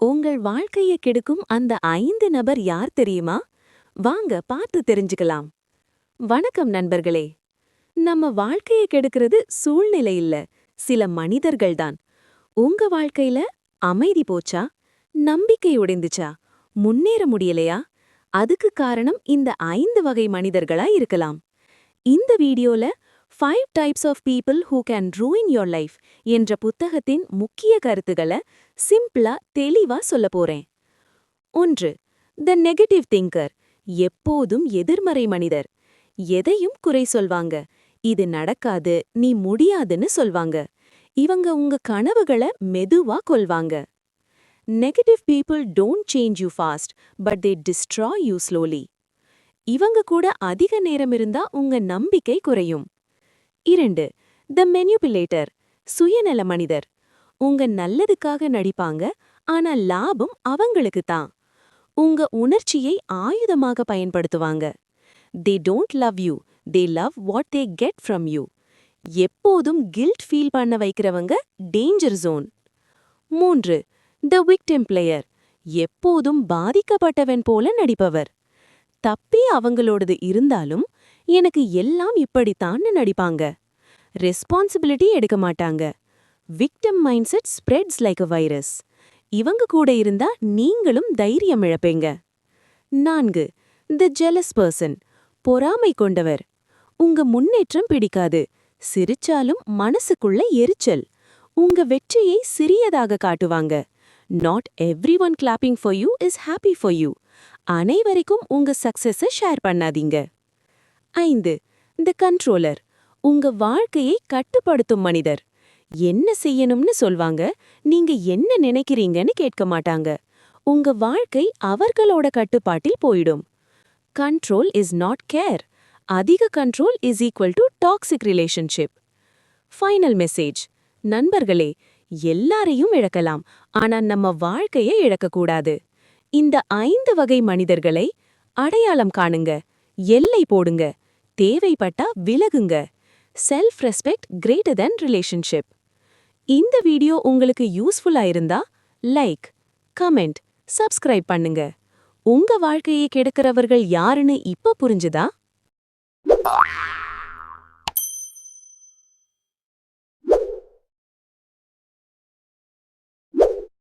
உங்கள் வாழ்க்கையை கெடுக்கும் அந்த 5 நபர் யார் தெரியுமா? வாங்க பார்த்து தெரிஞ்சுக்கலாம். வணக்கம் நண்பர்களே. நம்ம வாழ்க்கையை கெடுக்கிறது சூழ்நிலை இல்ல, சில மனிதர்கள்தான். உங்க வாழ்க்கையில அமைதி போச்சா? நம்பிக்கை உடைந்துச்சா? முன்னேற முடியலையா? அதுக்கு காரணம் இந்த 5 வகை மனிதர்களா இருக்கலாம். இந்த வீடியோல 5 types of people who can ruin your life என்ற புத்தகத்தின் முக்கிய கருத்துக்களை சிம்பிளா தெளிவா சொல்லப் போறேன். 1. The negative thinker. எப்போதும் எதிர்மறை மனிதர். எதையும் குறை சொல்வாங்க. இது நடக்காது, நீ முடியாதுன்னு சொல்வாங்க. இவங்க உங்க கனவுகளை மெதுவா கொல்வாங்க. Negative people don't change you fast, but they destroy you slowly. இவங்க கூட அதிக நேரம் இருந்தா உங்க நம்பிக்கை குறையும். 2. The manipulator. சுயநல மனிதர். உங்க நல்லதுக்காக நடிப்பாங்க, ஆனா லாபம் அவங்களுக்கு தான். உங்க உணர்ச்சியை ஆயுதமாக பயன்படுத்துவாங்க. They don't love you, they love what they get from you. எப்போதும் கில்ட் ஃபீல் பண்ண வைக்கிறவங்க danger zone. 3. The victim player. எப்போதும் பாதிக்கப்பட்டவன் போல நடிப்பவர். தப்பி அவங்களோடது இருந்தாலும் எனக்கு எல்லாம் இப்படித்தான்னு நடிப்பாங்க. ரெஸ்பான்சிபிலிட்டி எடுக்க மாட்டாங்க. Victim mind set spreads like அ வைரஸ். இவங்க கூட இருந்தா நீங்களும் தைரியம் இழப்பீங்க. 4. தி ஜெலஸ் பர்சன். பொறாமை கொண்டவர். உங்க முன்னேற்றம் பிடிக்காது. சிரிச்சாலும் மனசுக்குள்ள எரிச்சல். உங்க வெற்றியை சிறியதாக காட்டுவாங்க. Not everyone clapping for you is happy for you. அனைவருக்கும் உங்க சக்சஸை ஷேர் பண்ணாதீங்க. 5. தி கண்ட்ரோலர். உங்க வாழ்க்கையை கட்டுப்படுத்தும் மனிதர். என்ன செய்யணும்னு சொல்வாங்க, நீங்க என்ன நினைக்கிறீங்கன்னு கேட்க மாட்டாங்க. உங்க வாழ்க்கை அவர்களோட கட்டுப்பாட்டில் போயிடும். Control is not care. அதிக control is equal to toxic relationship. Final message. நண்பர்களே, எல்லாரையும் இழக்கலாம், ஆனா நம்ம வாழ்க்கையை இழக்கக்கூடாது. இந்த 5 வகை மனிதர்களை அடையாளம் காணுங்க, எல்லை போடுங்க, தேவைப்பட்டா விலகுங்க. Self respect greater than relationship. இந்த வீடியோ உங்களுக்கு யூஸ்ஃபுல்லா இருந்தா லைக், கமெண்ட், சப்ஸ்கிரைப் பண்ணுங்க. உங்க வாழ்க்கையை கெடுக்கிறவர்கள் யாருன்னு இப்ப புரிஞ்சுதா?